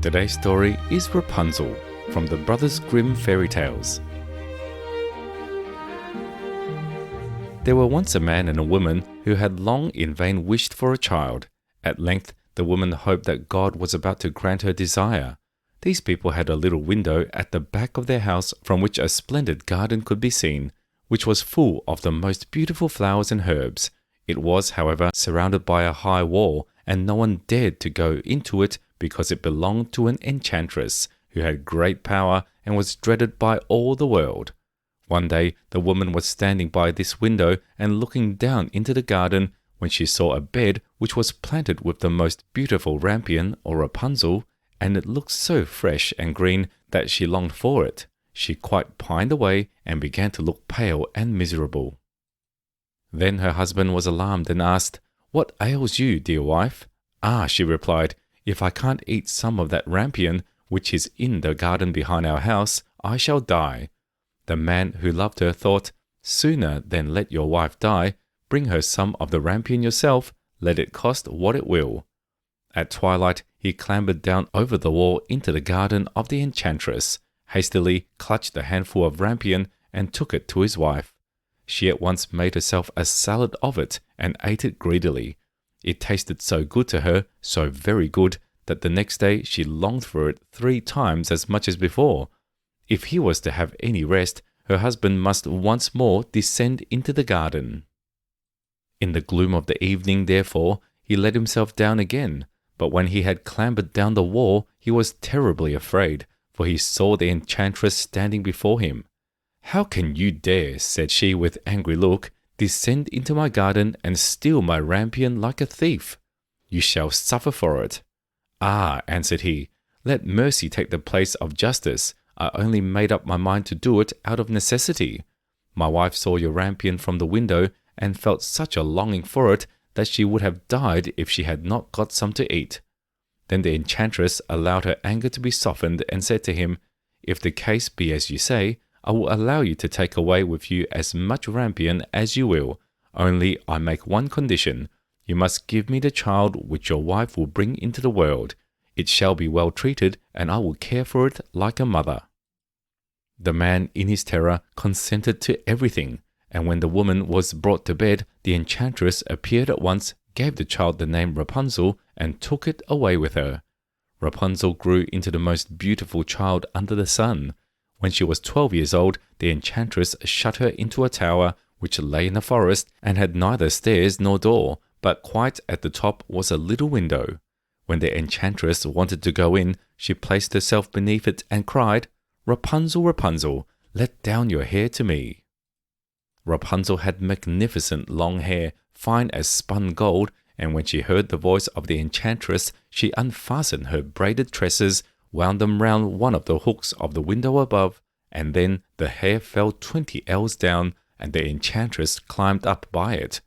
Today's story is Rapunzel from the Brothers Grimm fairy tales. There were once a man and a woman who had long in vain wished for a child. At length, the woman hoped that God was about to grant her desire. These people had a little window at the back of their house from which a splendid garden could be seen, which was full of the most beautiful flowers and herbs. It was, however, surrounded by a high wall, and no one dared to go into it because it belonged to an enchantress who had great power and was dreaded by all the world. One day, the woman was standing by this window and looking down into the garden when she saw a bed which was planted with the most beautiful rampion or Rapunzel, and it looked so fresh and green that she longed for it. She quite pined away and began to look pale and miserable. Then her husband was alarmed and asked, "What ails you, dear wife?" "Ah," she replied, "if I can't eat some of that rampion, which is in the garden behind our house, I shall die." The man who loved her thought, "Sooner than let your wife die, bring her some of the rampion yourself, let it cost what it will." At twilight, he clambered down over the wall into the garden of the enchantress, hastily clutched a handful of rampion, and took it to his wife. She at once made herself a salad of it and ate it greedily. It tasted so good to her, so very good, that the next day she longed for it 3 times as much as before. If he was to have any rest, her husband must once more descend into the garden. In the gloom of the evening, therefore, he let himself down again, but when he had clambered down the wall, he was terribly afraid, for he saw the enchantress standing before him. "How can you dare," said she with angry look, "descend into my garden and steal my rampion like a thief? You shall suffer for it." "Ah," answered he, "let mercy take the place of justice. I only made up my mind to do it out of necessity. My wife saw your rampion from the window and felt such a longing for it that she would have died if she had not got some to eat." Then the enchantress allowed her anger to be softened and said to him, "If the case be as you say, I will allow you to take away with you as much rampion as you will, only I make one condition. You must give me the child which your wife will bring into the world. It shall be well treated, and I will care for it like a mother." The man, in his terror, consented to everything, and when the woman was brought to bed, the enchantress appeared at once, gave the child the name Rapunzel, and took it away with her. Rapunzel grew into the most beautiful child under the sun. When she was 12 years old, the enchantress shut her into a tower which lay in the forest and had neither stairs nor door, but quite at the top was a little window. When the enchantress wanted to go in, she placed herself beneath it and cried, "Rapunzel, Rapunzel, let down your hair to me." Rapunzel had magnificent long hair, fine as spun gold, and when she heard the voice of the enchantress, she unfastened her braided tresses, wound them round one of the hooks of the window above, and then the hair fell 20 ells down, and the enchantress climbed up by it.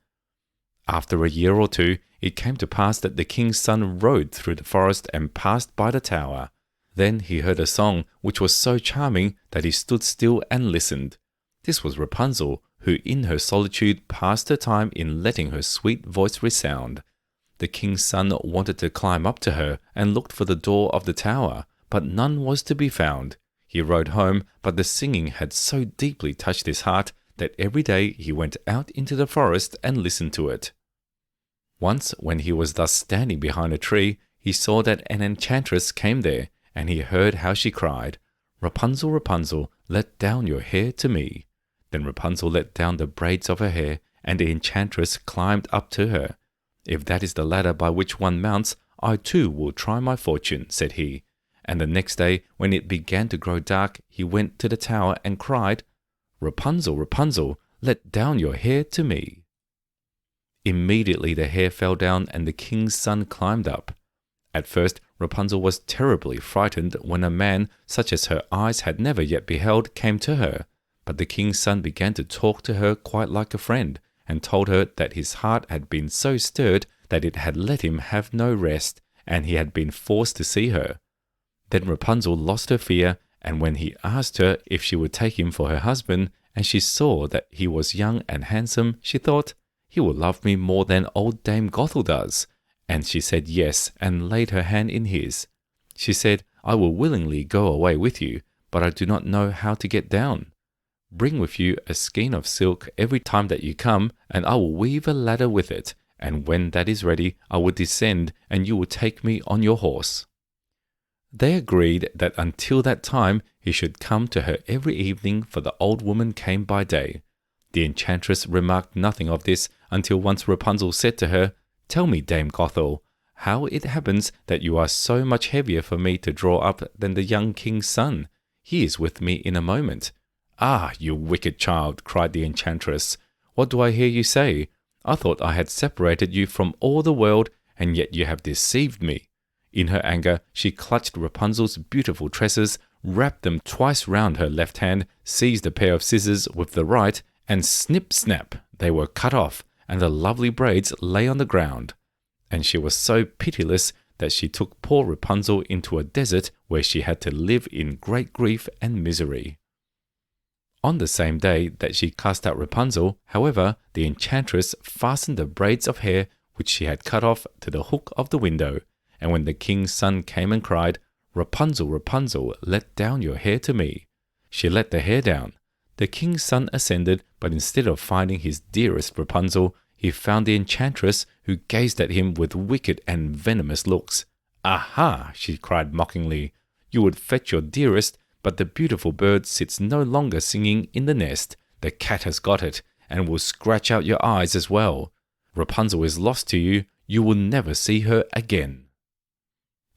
After a year or 2, it came to pass that the king's son rode through the forest and passed by the tower. Then he heard a song which was so charming that he stood still and listened. This was Rapunzel, who in her solitude passed her time in letting her sweet voice resound. The king's son wanted to climb up to her and looked for the door of the tower, but none was to be found. He rode home, but the singing had so deeply touched his heart that every day he went out into the forest and listened to it. Once, when he was thus standing behind a tree, he saw that an enchantress came there, and he heard how she cried, "Rapunzel, Rapunzel, let down your hair to me." Then Rapunzel let down the braids of her hair, and the enchantress climbed up to her. "If that is the ladder by which one mounts, I too will try my fortune," said he. And the next day, when it began to grow dark, he went to the tower and cried, "Rapunzel, Rapunzel, let down your hair to me." Immediately the hair fell down and the king's son climbed up. At first, Rapunzel was terribly frightened when a man, such as her eyes had never yet beheld, came to her. But the king's son began to talk to her quite like a friend, and told her that his heart had been so stirred that it had let him have no rest, and he had been forced to see her. Then Rapunzel lost her fear, and when he asked her if she would take him for her husband, and she saw that he was young and handsome, she thought, "He will love me more than old Dame Gothel does." And she said yes, and laid her hand in his. She said, "I will willingly go away with you, but I do not know how to get down. Bring with you a skein of silk every time that you come, and I will weave a ladder with it, and when that is ready, I will descend, and you will take me on your horse." They agreed that until that time he should come to her every evening, for the old woman came by day. The enchantress remarked nothing of this until once Rapunzel said to her, "Tell me, Dame Gothel, how it happens that you are so much heavier for me to draw up than the young king's son. He is with me in a moment." "Ah, you wicked child," cried the enchantress. "What do I hear you say? I thought I had separated you from all the world, and yet you have deceived me." In her anger, she clutched Rapunzel's beautiful tresses, wrapped them twice round her left hand, seized a pair of scissors with the right, and snip-snap, they were cut off, and the lovely braids lay on the ground. And she was so pitiless that she took poor Rapunzel into a desert where she had to live in great grief and misery. On the same day that she cast out Rapunzel, however, the enchantress fastened the braids of hair which she had cut off to the hook of the window, and when the king's son came and cried, "Rapunzel, Rapunzel, let down your hair to me," she let the hair down. The king's son ascended, but instead of finding his dearest Rapunzel, he found the enchantress, who gazed at him with wicked and venomous looks. "Aha!" she cried mockingly. "You would fetch your dearest, but the beautiful bird sits no longer singing in the nest. The cat has got it, and will scratch out your eyes as well. Rapunzel is lost to you. You will never see her again."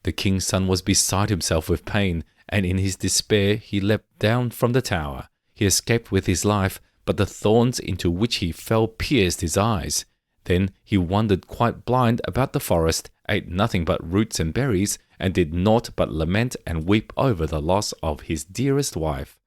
The king's son was beside himself with pain, and in his despair he leapt down from the tower. He escaped with his life, but the thorns into which he fell pierced his eyes. Then he wandered quite blind about the forest, ate nothing but roots and berries, and did naught but lament and weep over the loss of his dearest wife.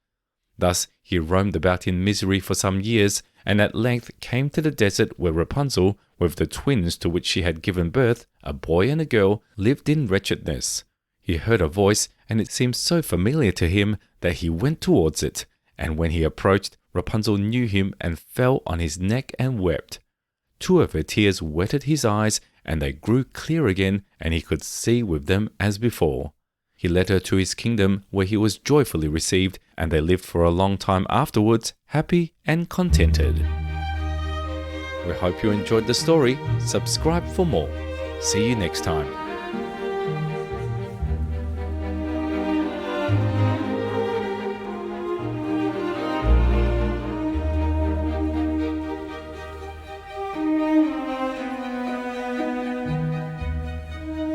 Thus he roamed about in misery for some years, and at length came to the desert where Rapunzel, with the twins to which she had given birth, a boy and a girl, lived in wretchedness. He heard a voice, and it seemed so familiar to him that he went towards it, and when he approached, Rapunzel knew him and fell on his neck and wept. Two of her tears wetted his eyes, and they grew clear again, and he could see with them as before. He led her to his kingdom, where he was joyfully received, and they lived for a long time afterwards, happy and contented. We hope you enjoyed the story. Subscribe for more. See you next time.